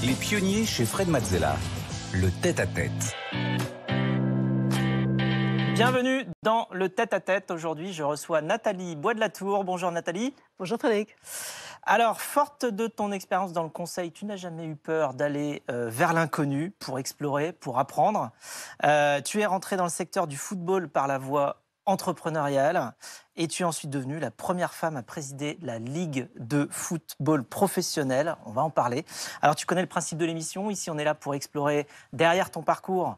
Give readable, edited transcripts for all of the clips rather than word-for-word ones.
Les pionniers chez Fred Mazzella. Le tête-à-tête. Bienvenue dans le tête-à-tête. Aujourd'hui, je reçois Nathalie Bois de la Tour. Bonjour Nathalie. Bonjour Frédéric. Alors, forte de ton expérience dans le conseil, tu n'as jamais eu peur d'aller vers l'inconnu pour explorer, pour apprendre. Tu es rentrée dans le secteur du football par la voie entrepreneuriale et tu es ensuite devenue la première femme à présider la Ligue de football professionnel. On va en parler. Alors, tu connais le principe de l'émission. Ici, on est là pour explorer derrière ton parcours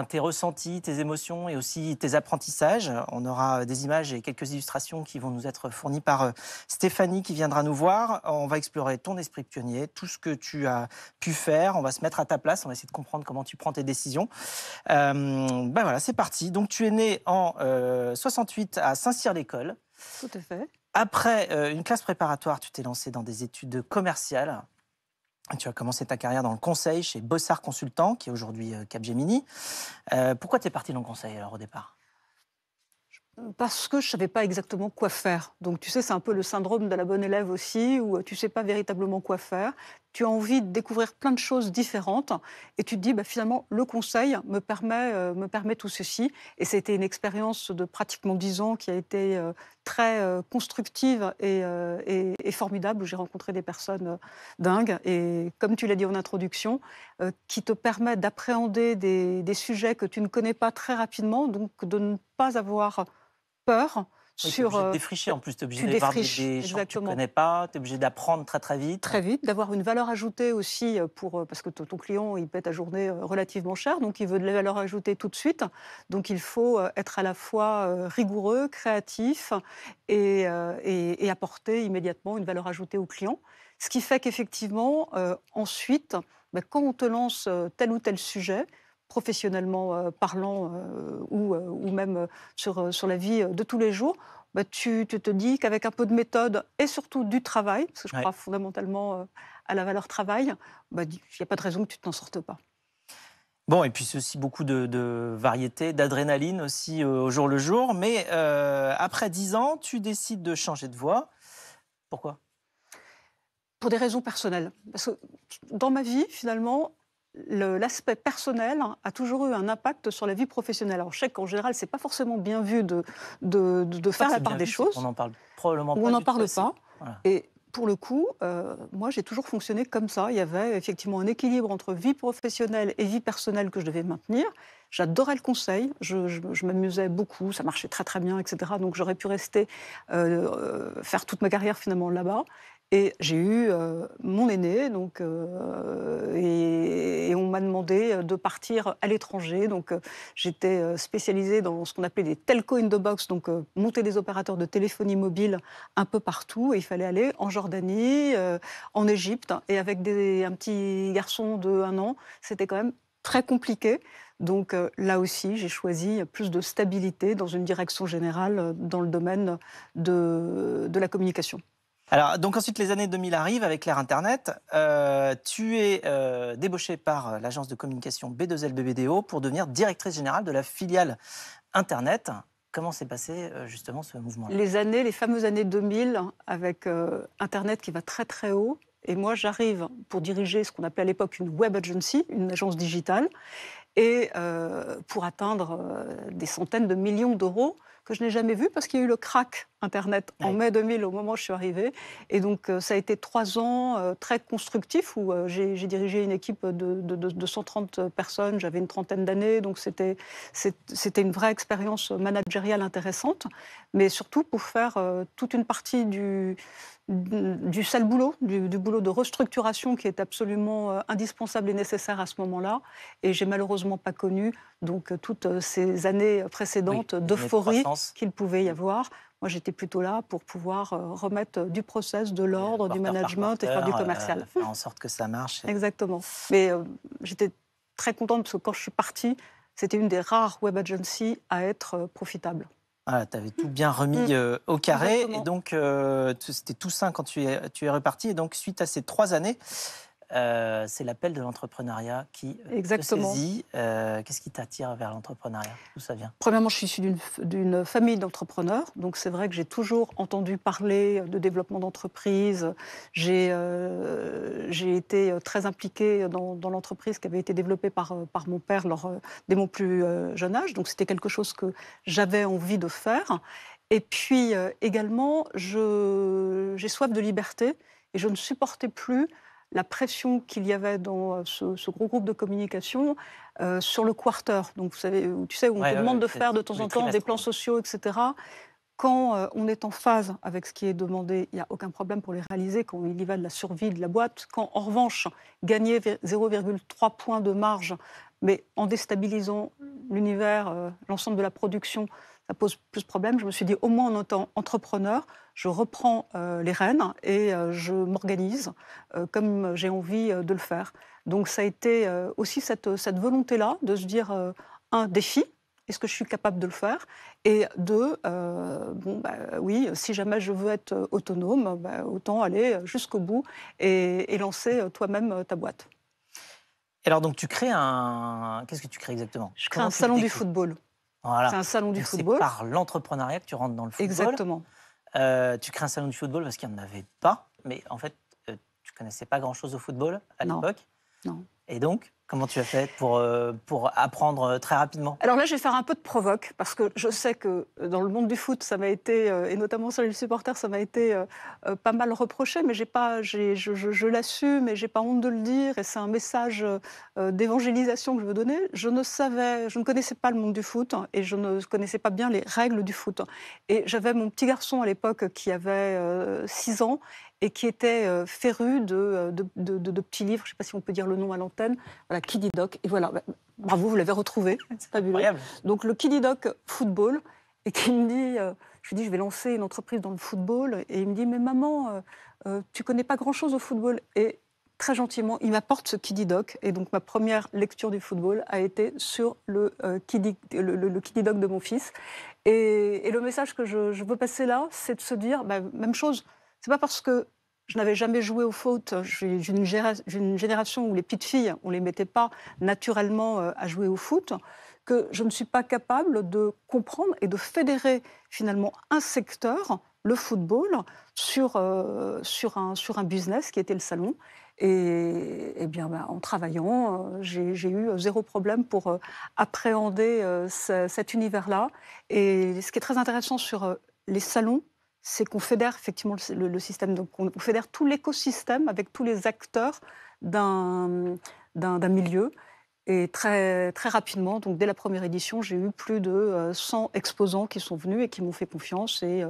tes ressentis, tes émotions et aussi tes apprentissages. On aura des images et quelques illustrations qui vont nous être fournies par Stéphanie qui viendra nous voir. On va explorer ton esprit de pionnier, tout ce que tu as pu faire. On va se mettre à ta place, on va essayer de comprendre comment tu prends tes décisions. Voilà, c'est parti. Donc tu es né en 68 à Saint-Cyr-l'École. Tout à fait. Après une classe préparatoire, tu t'es lancé dans des études commerciales. Tu as commencé ta carrière dans le conseil chez Bossard Consultant, qui est aujourd'hui Capgemini. Pourquoi tu es parti dans le conseil alors au départ ? Parce que je ne savais pas exactement quoi faire. Donc tu sais, c'est un peu le syndrome de la bonne élève aussi, où tu ne sais pas véritablement quoi faire. Tu as envie de découvrir plein de choses différentes et tu te dis, finalement, le conseil me permet tout ceci. Et c'était une expérience de pratiquement 10 ans qui a été très constructive et formidable, où j'ai rencontré des personnes dingues. Et comme tu l'as dit en introduction, qui te permet d'appréhender des sujets que tu ne connais pas très rapidement, donc de ne pas avoir peur. Oui, tu es obligé de défricher, en plus tu es obligé de voir des gens que tu ne connais pas, tu es obligé d'apprendre très vite. Très vite, d'avoir une valeur ajoutée aussi, parce que ton client il paie ta journée relativement cher, donc il veut de la valeur ajoutée tout de suite. Donc il faut être à la fois rigoureux, créatif et apporter immédiatement une valeur ajoutée au client. Ce qui fait qu'effectivement, ensuite, quand on te lance tel ou tel sujet, professionnellement parlant ou même sur la vie de tous les jours, tu te dis qu'avec un peu de méthode et surtout du travail, parce que je crois fondamentalement à la valeur travail, il n'y a pas de raison que tu ne t'en sortes pas. Bon, et puis c'est aussi beaucoup de variété, d'adrénaline aussi au jour le jour. Mais après 10 ans, tu décides de changer de voie. Pourquoi ? Pour des raisons personnelles. Parce que dans ma vie, finalement, l'aspect personnel a toujours eu un impact sur la vie professionnelle. Alors je sais qu'en général, c'est pas forcément bien vu de faire la part des choses. On n'en parle probablement pas. Ou on n'en parle pas. Voilà. Et pour le coup, moi, j'ai toujours fonctionné comme ça. Il y avait effectivement un équilibre entre vie professionnelle et vie personnelle que je devais maintenir. J'adorais le conseil, je m'amusais beaucoup, ça marchait très bien, etc. Donc j'aurais pu rester faire toute ma carrière finalement là-bas. Et j'ai eu mon aîné, donc, et on m'a demandé de partir à l'étranger. Donc j'étais spécialisée dans ce qu'on appelait des telco in the box, donc monter des opérateurs de téléphonie mobile un peu partout. Et il fallait aller en Jordanie, en Égypte, et avec un petit garçon de 1 an, c'était quand même très compliqué. Donc là aussi, j'ai choisi plus de stabilité dans une direction générale dans le domaine de la communication. Alors, donc ensuite, les années 2000 arrivent avec l'ère Internet. Tu es débauchée par l'agence de communication B2L BBDO pour devenir directrice générale de la filiale Internet. Comment s'est passé justement ce mouvement-là ? Les fameuses années 2000 avec Internet qui va très haut. Et moi, j'arrive pour diriger ce qu'on appelait à l'époque une web agency, une agence digitale, et pour atteindre des centaines de millions d'euros que je n'ai jamais vu parce qu'il y a eu le crack Internet en mai 2000 au moment où je suis arrivée. Et donc ça a été 3 ans très constructifs où j'ai dirigé une équipe de 130 personnes, j'avais une trentaine d'années, donc c'était une vraie expérience managériale intéressante, mais surtout pour faire toute une partie du sale boulot, du boulot de restructuration qui est absolument indispensable et nécessaire à ce moment-là. Et j'ai malheureusement pas connu donc toutes ces années précédentes d'euphorie qu'il pouvait y avoir. Moi, j'étais plutôt là pour pouvoir remettre du process, de l'ordre, du management et faire du commercial. Faire en sorte que ça marche. Exactement. Mais j'étais très contente parce que quand je suis partie, c'était une des rares web agencies à être profitable. Voilà, tu avais tout bien remis au carré. Exactement. Et donc, c'était tout sain quand tu es reparti. Et donc, suite à ces 3 années, c'est l'appel de l'entrepreneuriat qui te Exactement. saisit. Qu'est-ce qui t'attire vers l'entrepreneuriat? D'où ça vient? Premièrement, je suis issue d'une famille d'entrepreneurs, donc c'est vrai que j'ai toujours entendu parler de développement d'entreprise. J'ai été très impliquée dans l'entreprise qui avait été développée par mon père dès mon plus jeune âge, donc c'était quelque chose que j'avais envie de faire. Et puis également, j'ai soif de liberté et je ne supportais plus la pression qu'il y avait dans ce gros groupe de communication sur le quarter. Donc, vous savez, tu sais, où on Ouais, te ouais, demande ouais, de c'est faire de tous temps les en temps des trimestres, plans ouais. sociaux, etc. Quand on est en phase avec ce qui est demandé, il n'y a aucun problème pour les réaliser, quand il y va de la survie de la boîte. Quand, en revanche, gagner 0,3 points de marge, mais en déstabilisant l'univers, l'ensemble de la production, ça pose plus de problèmes. Je me suis dit, au moins en étant entrepreneur, je reprends les rênes et je m'organise comme j'ai envie de le faire. Donc ça a été aussi cette volonté-là de se dire, un défi, est-ce que je suis capable de le faire? Et deux, oui, si jamais je veux être autonome, autant aller jusqu'au bout et lancer toi-même ta boîte. Et alors, donc, tu crées un. Qu'est-ce que tu crées exactement? Je crée un Comment tu le salon du décris? football. C'est Voilà. un salon du Donc, c'est football. par l'entrepreneuriat que tu rentres dans le football. Exactement. Tu crées un salon du football parce qu'il n'y en avait pas, mais en fait, tu connaissais pas grand-chose au football à Non, l'époque. non. Et donc, comment tu as fait pour apprendre très rapidement? Alors là, je vais faire un peu de provoque, parce que je sais que dans le monde du foot, ça m'a été, et notamment sur les supporters, ça m'a été pas mal reproché, mais je l'assume et j'ai pas honte de le dire, et c'est un message d'évangélisation que je veux donner. Je ne connaissais pas le monde du foot, hein, et je ne connaissais pas bien les règles du foot. Et j'avais mon petit garçon à l'époque qui avait 6 ans et qui était féru de petits livres, je ne sais pas si on peut dire le nom à l'antenne, voilà, Kiddy Doc, et voilà. Bravo, vous l'avez retrouvé, c'est fabuleux. Incroyable. Donc le Kiddy Doc football, et qui me dit, je lui dis, je vais lancer une entreprise dans le football, et il me dit, mais maman, tu connais pas grand-chose au football. Et très gentiment, il m'apporte ce Kiddy Doc, et donc ma première lecture du football a été sur le Kiddy Doc de mon fils. Et le message que je veux passer là, c'est de se dire, même chose, c'est pas parce que je n'avais jamais joué au foot. J'ai une génération où les petites filles, on les mettait pas naturellement à jouer au foot, que je ne suis pas capable de comprendre et de fédérer finalement un secteur, le football, sur un business qui était le salon. Et bien, en travaillant, j'ai eu zéro problème pour appréhender cet univers-là. Et ce qui est très intéressant sur les salons, c'est qu'on fédère effectivement le système, donc on fédère tout l'écosystème avec tous les acteurs d'un milieu. Et très, très rapidement, donc dès la première édition, j'ai eu plus de 100 exposants qui sont venus et qui m'ont fait confiance, et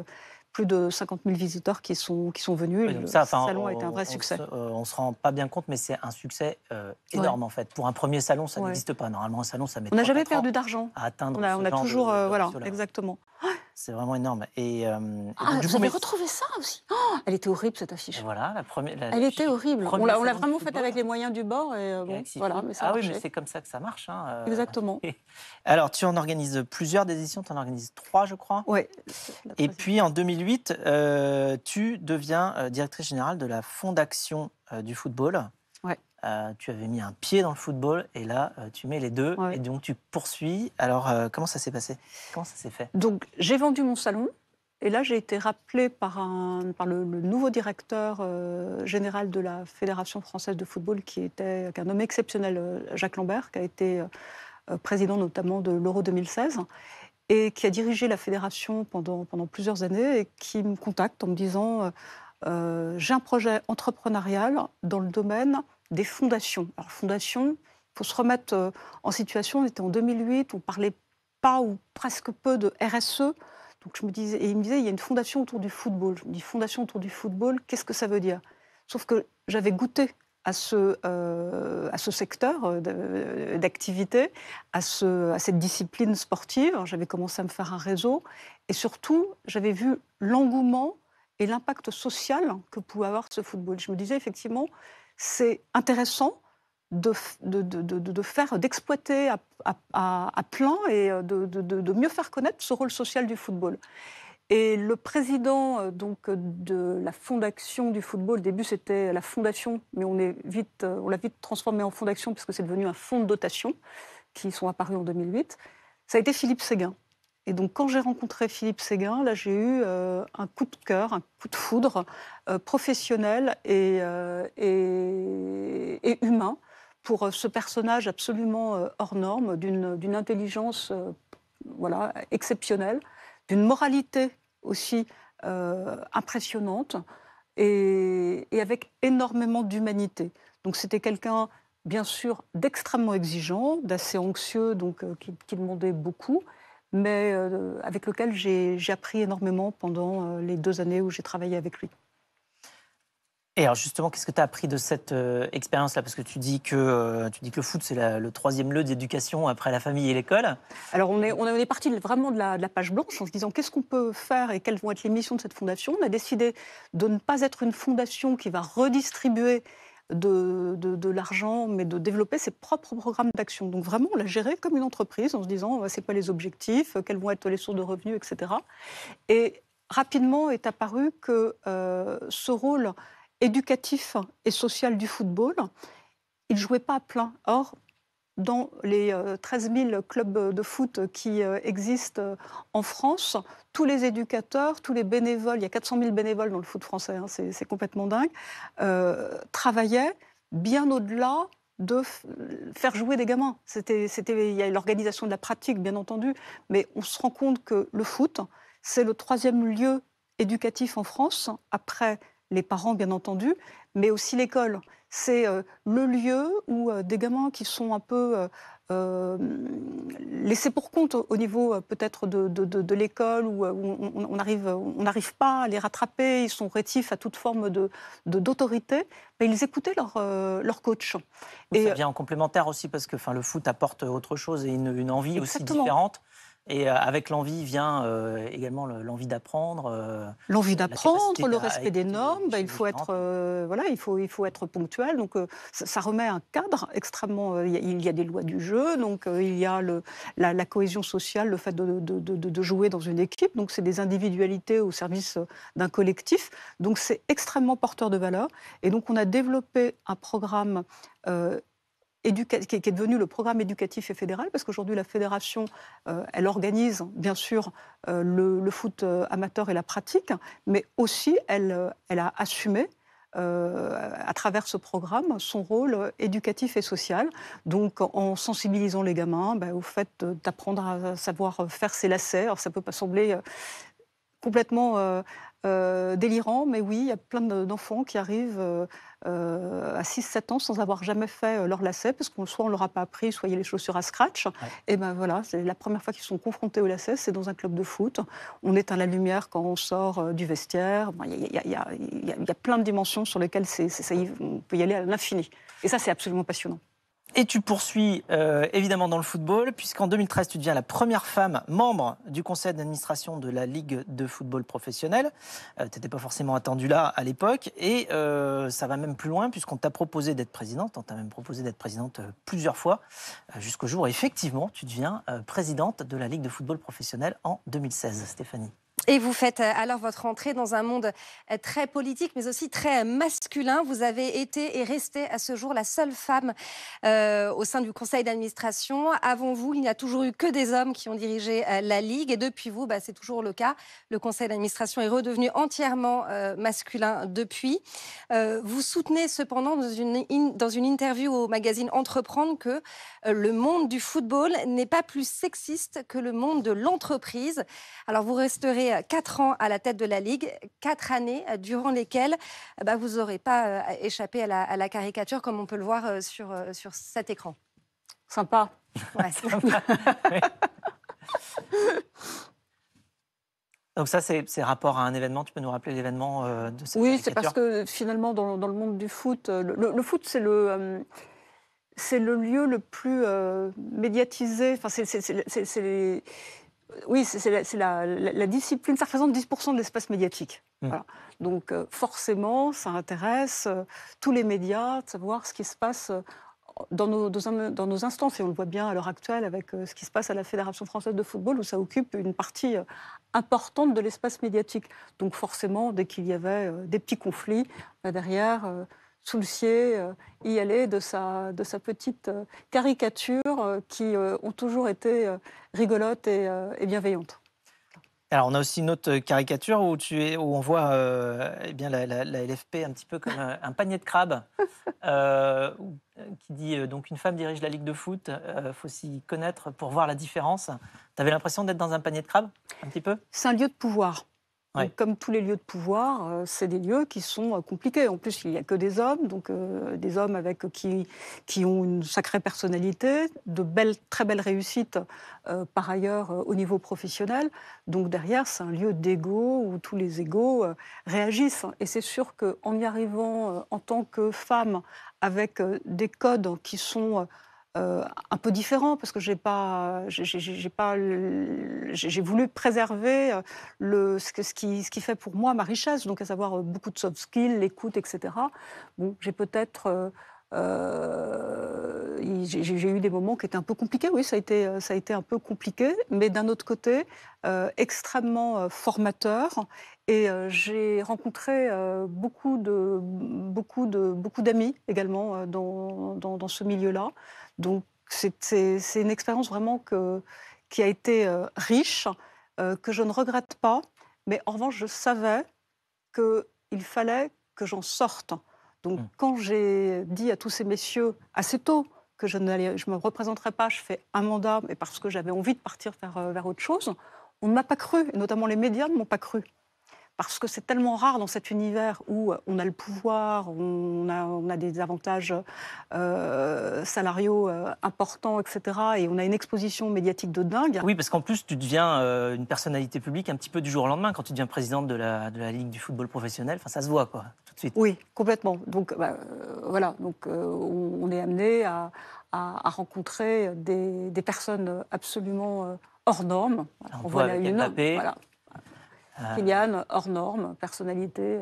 plus de 50 000 visiteurs qui sont venus. Oui, Et donc le ça, enfin, salon a été un vrai succès. on se rend pas bien compte, mais c'est un succès Ouais. énorme en fait. Pour un premier salon, ça Ouais. n'existe pas. Normalement, un salon, ça met On n'a 3-4 jamais ans perdu d'argent. à atteindre On ce a genre toujours, de voilà, ratio-là. exactement. C'est vraiment énorme. Et Ah, donc, du vous coup, avez mais retrouvé ça aussi? Oh, elle était horrible, cette affiche. voilà, la première. Elle était horrible. On Premier l'a salon de vraiment faite football. avec les moyens du bord, et bon, Galaxy voilà, Foot. mais ça Ah oui, mais marchait. c'est comme ça que ça marche, hein. Exactement. Alors, tu en organises plusieurs éditions, tu en organises 3, je crois. Ouais. Et puis en 2008, tu deviens directrice générale de la Fondation du football. Ouais. Tu avais mis un pied dans le football et là, tu mets les deux Ouais. et donc tu poursuis. Alors, comment ça s'est passé? Comment ça s'est fait? Donc, j'ai vendu mon salon. Et là, j'ai été rappelée par le nouveau directeur général de la Fédération française de football, qui est un homme exceptionnel, Jacques Lambert, qui a été président notamment de l'Euro 2016, et qui a dirigé la fédération pendant plusieurs années, et qui me contacte en me disant j'ai un projet entrepreneurial dans le domaine des fondations. Alors, fondation, il faut se remettre en situation. On était en 2008, on parlait pas ou presque peu de RSE. Donc je me disais, et il me disait, il y a une fondation autour du football. Je me dis, fondation autour du football, qu'est-ce que ça veut dire? Sauf que j'avais goûté à ce secteur d'activité, à cette discipline sportive. J'avais commencé à me faire un réseau. Et surtout, j'avais vu l'engouement et l'impact social que pouvait avoir ce football. Je me disais, effectivement, c'est intéressant d'exploiter à plein et de mieux faire connaître ce rôle social du football. Et le président donc, de la fondation du football, au début c'était la fondation, mais on l'a vite transformé en fondation puisque c'est devenu un fonds de dotation qui sont apparus en 2008, ça a été Philippe Séguin. Et donc quand j'ai rencontré Philippe Séguin, là j'ai eu un coup de cœur, un coup de foudre professionnel et humain pour ce personnage absolument hors norme, d'une intelligence voilà, exceptionnelle, d'une moralité aussi impressionnante et avec énormément d'humanité. Donc c'était quelqu'un, bien sûr, d'extrêmement exigeant, d'assez anxieux, donc qui demandait beaucoup, mais avec lequel j'ai appris énormément pendant les 2 années où j'ai travaillé avec lui. Et alors justement, qu'est-ce que tu as appris de cette expérience-là? Parce que tu dis que le foot, c'est le 3e lieu d'éducation après la famille et l'école. Alors on est parti vraiment de la page blanche en se disant qu'est-ce qu'on peut faire et quelles vont être les missions de cette fondation. On a décidé de ne pas être une fondation qui va redistribuer de l'argent, mais de développer ses propres programmes d'action. Donc vraiment, on l'a géré comme une entreprise en se disant c'est quoi les objectifs, quelles vont être les sources de revenus, etc. Et rapidement est apparu que ce rôle éducatif et social du football, il ne jouait pas à plein. Or, dans les 13 000 clubs de foot qui existent en France, tous les éducateurs, tous les bénévoles, il y a 400 000 bénévoles dans le foot français, hein, c'est complètement dingue, travaillaient bien au-delà de faire jouer des gamins. Il y a l'organisation de la pratique, bien entendu, mais on se rend compte que le foot, c'est le 3e lieu éducatif en France, après les parents, bien entendu, mais aussi l'école. C'est le lieu où des gamins qui sont un peu laissés pour compte au niveau peut-être de l'école, où on n'arrive pas à les rattraper, ils sont rétifs à toute forme d'autorité, mais ils écoutaient leur coach. Et ça vient en complémentaire aussi parce que le foot apporte autre chose et une envie Exactement. aussi différente. Et avec l'envie vient également l'envie d'apprendre. L'envie d'apprendre, le respect des normes, il faut différentes. il faut être ponctuel. Donc ça remet un cadre extrêmement. Il y a des lois du jeu, donc il y a la cohésion sociale, le fait de jouer dans une équipe. Donc c'est des individualités au service d'un collectif. Donc c'est extrêmement porteur de valeur. Et donc on a développé un programme qui est devenu le programme éducatif et fédéral, parce qu'aujourd'hui la fédération, elle organise bien sûr le foot amateur et la pratique, mais aussi elle a assumé à travers ce programme son rôle éducatif et social, donc en sensibilisant les gamins au fait d'apprendre à savoir faire ses lacets. Alors ça peut pas sembler complètement délirant, mais oui, il y a plein d'enfants qui arrivent à 6-7 ans sans avoir jamais fait leur lacet, parce qu'on soit on leur a pas appris, soit il y a les chaussures à scratch. Ouais. Et ben voilà, c'est la première fois qu'ils sont confrontés au lacet, c'est dans un club de foot. On éteint la lumière quand on sort du vestiaire. Il y a plein de dimensions sur lesquelles on peut y aller à l'infini. Et ça, c'est absolument passionnant. Et tu poursuis évidemment dans le football, puisqu'en 2013, tu deviens la première femme membre du conseil d'administration de la Ligue de football professionnel. Tu n'étais pas forcément attendue là à l'époque. Et ça va même plus loin, puisqu'on t'a proposé d'être présidente. On t'a même proposé d'être présidente plusieurs fois, jusqu'au jour où, effectivement, tu deviens présidente de la Ligue de football professionnel en 2016. Stéphanie. Et vous faites alors votre entrée dans un monde très politique, mais aussi très masculin. Vous avez été et resté à ce jour la seule femme au sein du conseil d'administration. Avant vous, il n'y a toujours eu que des hommes qui ont dirigé la Ligue. Et depuis vous, c'est toujours le cas. Le conseil d'administration est redevenu entièrement masculin depuis. Vous soutenez cependant dans une interview au magazine Entreprendre que le monde du football n'est pas plus sexiste que le monde de l'entreprise. Alors vous resterez 4 ans à la tête de la Ligue, 4 années durant lesquelles vous n'aurez pas échappé à la caricature comme on peut le voir sur cet écran. Sympa. Ouais, sympa. Donc ça, c'est rapport à un événement. Tu peux nous rappeler l'événement de cette caricature ? C'est parce que finalement, dans le monde du foot, le foot, c'est le lieu le plus médiatisé. Enfin, c'est la discipline, ça représente 10% de l'espace médiatique. Voilà. Donc forcément, ça intéresse tous les médias de savoir ce qui se passe dans nos instances, et on le voit bien à l'heure actuelle avec ce qui se passe à la Fédération française de football, où ça occupe une partie importante de l'espace médiatique. Donc forcément, dès qu'il y avait des petits conflits, derrière, Soulcier y allait de sa petite caricature qui ont toujours été rigolotes et bienveillantes. Alors, on a aussi une autre caricature où on voit eh bien, la LFP un petit peu comme un panier de crabes, qui dit donc une femme dirige la Ligue de foot, faut s'y connaître pour voir la différence. Tu avais l'impression d'être dans un panier de crabes, un petit peu? C'est un lieu de pouvoir. Ouais. Donc, comme tous les lieux de pouvoir, c'est des lieux qui sont compliqués. En plus, il n'y a que des hommes, donc des hommes qui ont une sacrée personnalité, très belles réussites par ailleurs au niveau professionnel. Donc derrière, c'est un lieu d'égo où tous les égos réagissent. Et c'est sûr qu'en y arrivant en tant que femme, avec des codes qui sont un peu différent parce que j'ai voulu préserver ce qui fait pour moi ma richesse, donc à savoir beaucoup de soft skills, l'écoute, etc. Bon, j'ai peut-être j'ai eu des moments qui étaient un peu compliqués, oui, ça a été un peu compliqué, mais d'un autre côté, extrêmement formateur. Et j'ai rencontré beaucoup d'amis également dans ce milieu-là. Donc c'est une expérience vraiment qui a été riche, que je ne regrette pas, mais en revanche, je savais qu'il fallait que j'en sorte. Donc, quand j'ai dit à tous ces messieurs assez tôt que je ne me représenterais pas, je fais un mandat, mais parce que j'avais envie de partir vers autre chose, on ne m'a pas cru, et notamment les médias ne m'ont pas cru. Parce que c'est tellement rare dans cet univers où on a le pouvoir, on a des avantages salariaux importants, etc. Et on a une exposition médiatique de dingue. Oui, parce qu'en plus, tu deviens une personnalité publique un petit peu du jour au lendemain quand tu deviens présidente de la Ligue du football professionnel. Enfin, ça se voit, quoi, tout de suite. Oui, complètement. Donc, voilà. Donc, on est amené à rencontrer des personnes absolument hors normes. Voilà, on voit là une. Mbappé. Voilà. Kylian, hors norme, personnalité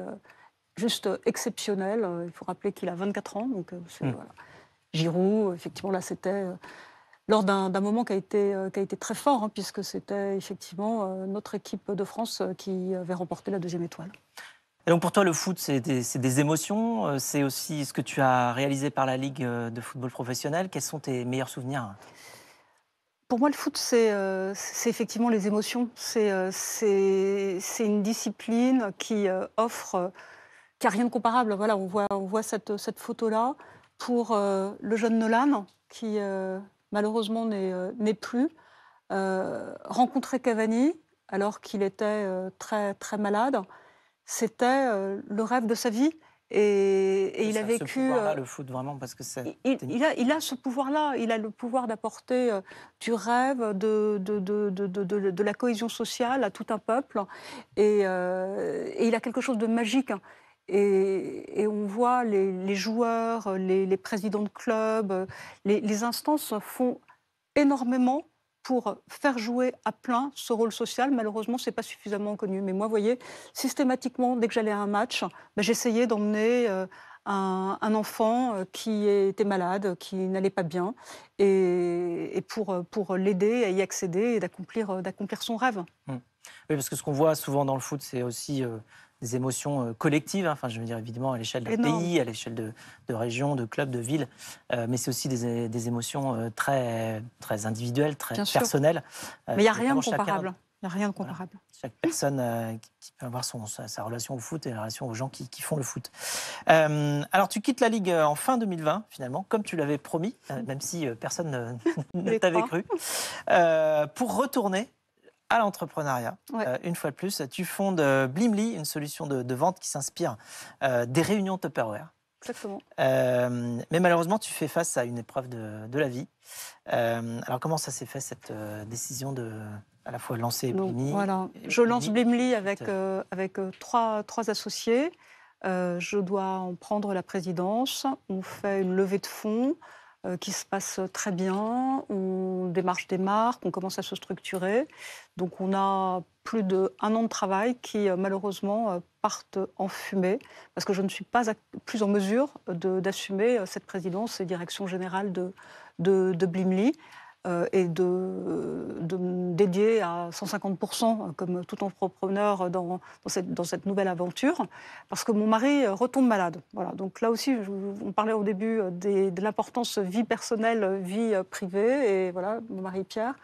juste exceptionnelle. Il faut rappeler qu'il a 24 ans. Donc, voilà. Giroud, effectivement, là, c'était lors d'un moment qui a été très fort, puisque c'était effectivement notre équipe de France qui avait remporté la 2e étoile. Et donc pour toi, le foot, c'est des émotions, c'est aussi ce que tu as réalisé par la Ligue de football professionnel. Quels sont tes meilleurs souvenirs ? Pour moi, le foot, c'est effectivement les émotions. C'est une discipline qui offre, qui n'a rien de comparable. Voilà, on voit cette photo-là. Pour le jeune Nolan, qui malheureusement n'est plus, rencontrer Cavani, alors qu'il était très, très malade, c'était le rêve de sa vie. Et il a vécu. Ce pouvoir-là, le foot, vraiment, parce que c'est. Il a ce pouvoir-là. Il a le pouvoir d'apporter du rêve, de la cohésion sociale à tout un peuple. Et il a quelque chose de magique. Et on voit les joueurs, les présidents de clubs, les instances font énormément pour faire jouer à plein ce rôle social. Malheureusement, ce n'est pas suffisamment connu. Mais moi, vous voyez, systématiquement, dès que j'allais à un match, j'essayais d'emmener un enfant qui était malade, qui n'allait pas bien, et pour l'aider à y accéder et d'accomplir son rêve. Oui, parce que ce qu'on voit souvent dans le foot, c'est aussi des émotions collectives, enfin, je veux dire évidemment à l'échelle d'un pays, à l'échelle de régions, de clubs, de villes, mais c'est aussi des émotions très, très individuelles, très personnelles. Mais il n'y a rien de comparable. Il n'y a rien de comparable. Voilà. Chaque personne qui peut avoir sa relation au foot et la relation aux gens qui font le foot. Alors, tu quittes la Ligue en fin 2020, finalement, comme tu l'avais promis, même si personne ne t'avait cru, pour retourner à l'entrepreneuriat. Une fois de plus, tu fondes Blimly, une solution de vente qui s'inspire des réunions Tupperware. Exactement. Mais malheureusement, tu fais face à une épreuve de la vie. Alors, comment ça s'est fait, cette décision de à la fois lancer Blimly? Voilà. Je lance Blimly avec 3 associés. Je dois en prendre la présidence. On fait une levée de fonds. qui se passe très bien. On démarche des marques, on commence à se structurer. Donc on a plus d'1 an de travail qui malheureusement partent en fumée parce que je ne suis pas plus en mesure d'assumer cette présidence et direction générale de Blimley. Et de me dédier à 150%, comme tout entrepreneur dans cette nouvelle aventure, parce que mon mari retombe malade. Voilà. Donc là aussi, on parlait au début de l'importance vie personnelle, vie privée, et voilà, mon mari Pierre,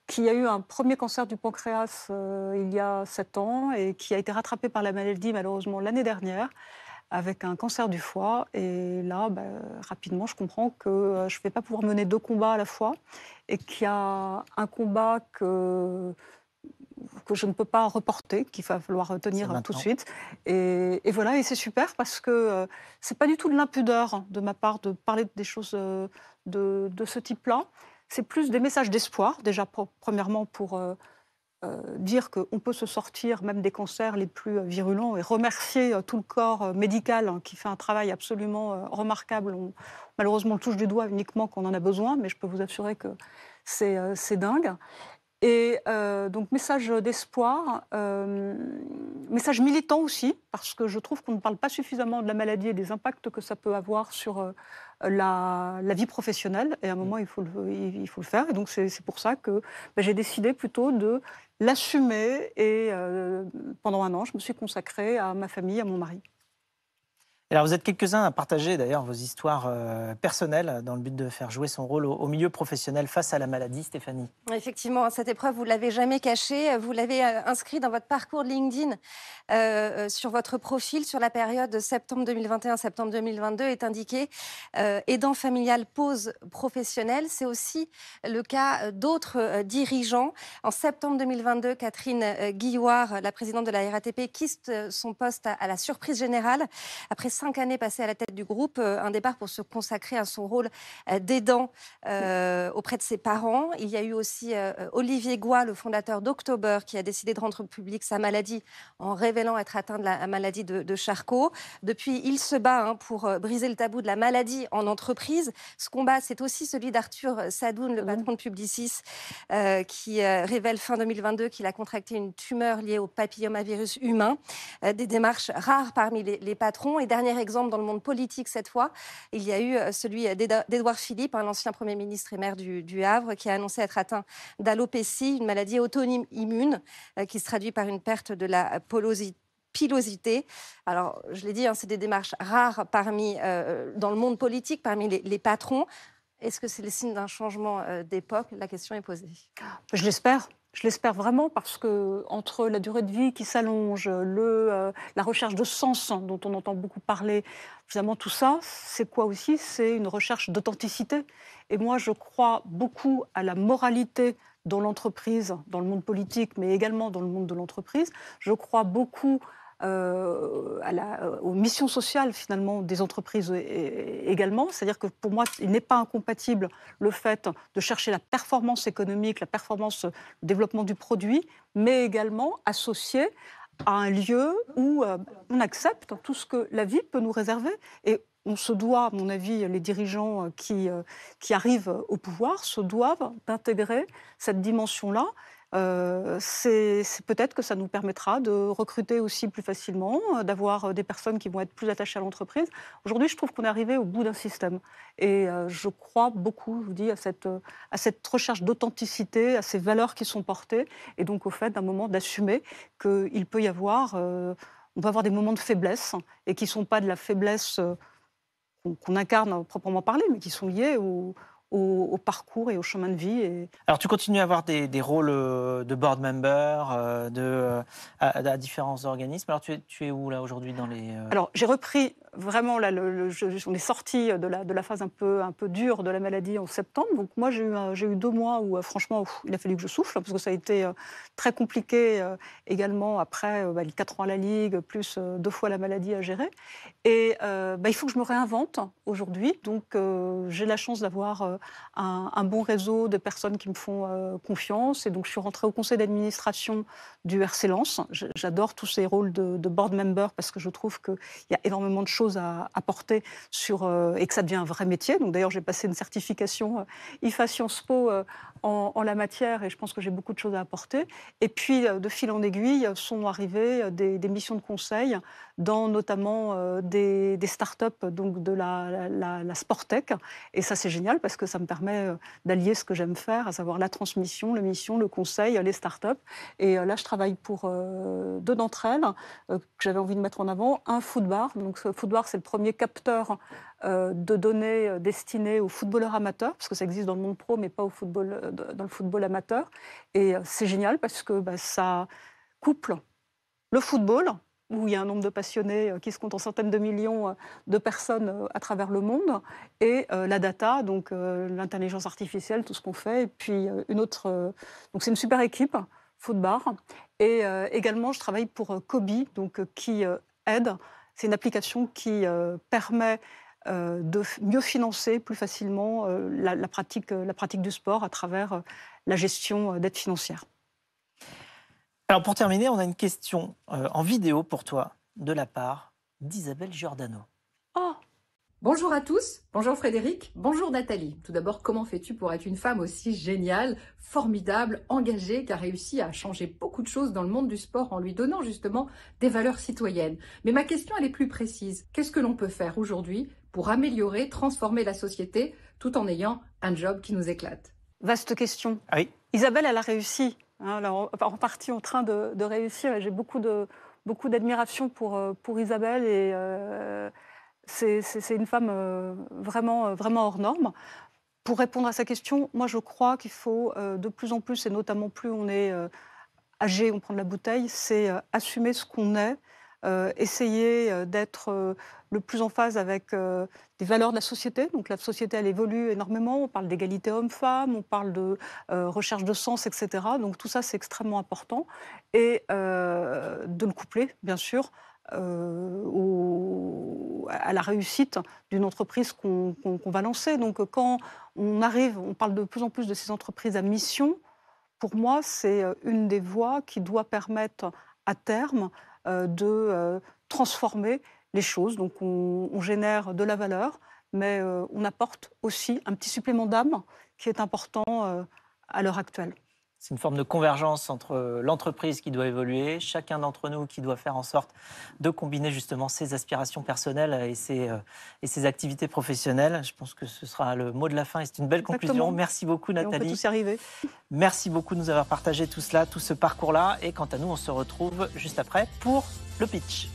qui a eu un premier cancer du pancréas il y a 7 ans et qui a été rattrapé par la maladie malheureusement l'année dernière, avec un cancer du foie. Et là, rapidement, je comprends que je ne vais pas pouvoir mener 2 combats à la fois et qu'il y a un combat que je ne peux pas reporter, qu'il va falloir tenir tout de suite. Et voilà, et c'est super parce que ce n'est pas du tout de l'impudeur de ma part de parler des choses de ce type-là. C'est plus des messages d'espoir, déjà premièrement pour dire qu'on peut se sortir même des cancers les plus virulents et remercier tout le corps médical qui fait un travail absolument remarquable. Malheureusement, on le touche du doigt uniquement quand on en a besoin, mais je peux vous assurer que c'est dingue. Et donc, message d'espoir, message militant aussi, parce que je trouve qu'on ne parle pas suffisamment de la maladie et des impacts que ça peut avoir sur la vie professionnelle. Et à un moment, il faut le faire. Et donc, c'est pour ça que j'ai décidé plutôt de l'assumer. Et pendant 1 an, je me suis consacrée à ma famille, à mon mari. Alors vous êtes quelques-uns à partager d'ailleurs vos histoires personnelles dans le but de faire jouer son rôle au milieu professionnel face à la maladie, Stéphanie. Effectivement, cette épreuve, vous ne l'avez jamais cachée. Vous l'avez inscrit dans votre parcours de LinkedIn, sur votre profil, sur la période de septembre 2021, septembre 2022, est indiqué aidant familial, pause professionnelle. C'est aussi le cas d'autres dirigeants. En septembre 2022, Catherine Guillouard, la présidente de la RATP, quitte son poste à la surprise générale. Après 5 années passées à la tête du groupe, un départ pour se consacrer à son rôle d'aidant auprès de ses parents. Il y a eu aussi Olivier Goy, le fondateur d'October, qui a décidé de rendre publique sa maladie en révélant être atteint de la maladie de Charcot. Depuis, il se bat pour briser le tabou de la maladie en entreprise. Ce combat, c'est aussi celui d'Arthur Sadoun, le patron de Publicis, qui révèle fin 2022 qu'il a contracté une tumeur liée au papillomavirus humain. Des démarches rares parmi les patrons. Et dernier exemple dans le monde politique cette fois, il y a eu celui d'Édouard Philippe, l'ancien Premier ministre et maire du Havre, qui a annoncé être atteint d'alopécie, une maladie auto-immune qui se traduit par une perte de la pilosité. Alors, je l'ai dit, c'est des démarches rares dans le monde politique, parmi les patrons. Est-ce que c'est le signe d'un changement d'époque? La question est posée. Je l'espère. Je l'espère vraiment parce que entre la durée de vie qui s'allonge, la recherche de sens dont on entend beaucoup parler, finalement tout ça, c'est quoi aussi? C'est une recherche d'authenticité. Et moi, je crois beaucoup à la moralité dans l'entreprise, dans le monde politique, mais également dans le monde de l'entreprise. Je crois beaucoup aux missions sociales finalement des entreprises également. C'est-à-dire que pour moi, il n'est pas incompatible le fait de chercher la performance économique, la performance, le développement du produit, mais également associé à un lieu où on accepte tout ce que la vie peut nous réserver. Et on se doit, à mon avis, les dirigeants qui arrivent au pouvoir se doivent d'intégrer cette dimension-là. C'est peut-être que ça nous permettra de recruter aussi plus facilement, d'avoir des personnes qui vont être plus attachées à l'entreprise. Aujourd'hui, je trouve qu'on est arrivé au bout d'un système. Et je crois beaucoup, je vous dis, à cette recherche d'authenticité, à ces valeurs qui sont portées, et donc au fait d'un moment d'assumer qu'il peut y avoir, on peut avoir des moments de faiblesse, et qui ne sont pas de la faiblesse qu'on incarne proprement parler, mais qui sont liés au parcours et au chemin de vie. Alors tu continues à avoir des rôles de board member à différents organismes. Alors tu es où là aujourd'hui dans les... Alors j'ai repris vraiment, là, on est sorti de la phase un peu dure de la maladie en septembre. Donc moi j'ai eu 2 mois où franchement il a fallu que je souffle, parce que ça a été très compliqué également après les 4 ans à la Ligue, plus 2 fois la maladie à gérer. Et il faut que je me réinvente aujourd'hui. Donc j'ai la chance d'avoir un bon réseau de personnes qui me font confiance. Et donc je suis rentrée au conseil d'administration du RC Lens. J'adore tous ces rôles de board member parce que je trouve qu'il y a énormément de choses choses à apporter et que ça devient un vrai métier. Donc d'ailleurs, j'ai passé une certification IFA Sciences Po en la matière et je pense que j'ai beaucoup de choses à apporter. Et puis, de fil en aiguille, sont arrivées des missions de conseil dans notamment des startups, donc de la Sportec. Et ça, c'est génial parce que ça me permet d'allier ce que j'aime faire, à savoir la transmission, la mission, le conseil, les startups. Et là, je travaille pour deux d'entre elles que j'avais envie de mettre en avant. Un Foodbar. Donc, ce Foodbar, c'est le premier capteur de données destinées aux footballeurs amateurs, parce que ça existe dans le monde pro, mais pas dans le football amateur. Et c'est génial parce que ça couple le football, où il y a un nombre de passionnés qui se compte en centaines de millions de personnes à travers le monde, et la data, donc l'intelligence artificielle, tout ce qu'on fait. Et puis une autre... donc c'est une super équipe, Foodbar. Et également, je travaille pour Kobi, donc qui aide. C'est une application qui permet de mieux financer plus facilement la pratique du sport à travers la gestion d'aides financières. Alors pour terminer, on a une question en vidéo pour toi de la part d'Isabelle Giordano. Oh! Bonjour à tous, bonjour Frédéric, bonjour Nathalie. Tout d'abord, comment fais-tu pour être une femme aussi géniale, formidable, engagée, qui a réussi à changer beaucoup de choses dans le monde du sport en lui donnant justement des valeurs citoyennes? Mais ma question, elle est plus précise. Qu'est-ce que l'on peut faire aujourd'hui pour améliorer, transformer la société tout en ayant un job qui nous éclate? Vaste question. Ah oui. Isabelle, elle a réussi. Alors, en partie en train de réussir. J'ai beaucoup d'admiration pour Isabelle et c'est une femme vraiment hors norme. Pour répondre à sa question, moi je crois qu'il faut de plus en plus, et notamment plus on est âgé, on prend de la bouteille, c'est assumer ce qu'on est, essayer d'être le plus en phase avec des valeurs de la société. Donc la société, elle évolue énormément. On parle d'égalité homme-femme, on parle de recherche de sens, etc. Donc tout ça, c'est extrêmement important. Et de le coupler, bien sûr, à la réussite d'une entreprise qu'on va lancer. Donc quand on parle de plus en plus de ces entreprises à mission. Pour moi, c'est une des voies qui doit permettre à terme de transformer les choses. Donc on génère de la valeur, mais on apporte aussi un petit supplément d'âme qui est important à l'heure actuelle. C'est une forme de convergence entre l'entreprise qui doit évoluer, chacun d'entre nous qui doit faire en sorte de combiner justement ses aspirations personnelles et ses activités professionnelles. Je pense que ce sera le mot de la fin et c'est une belle conclusion. Merci beaucoup Nathalie. Et on peut tous y arriver. Merci beaucoup de nous avoir partagé tout cela, tout ce parcours-là. Et quant à nous, on se retrouve juste après pour le pitch.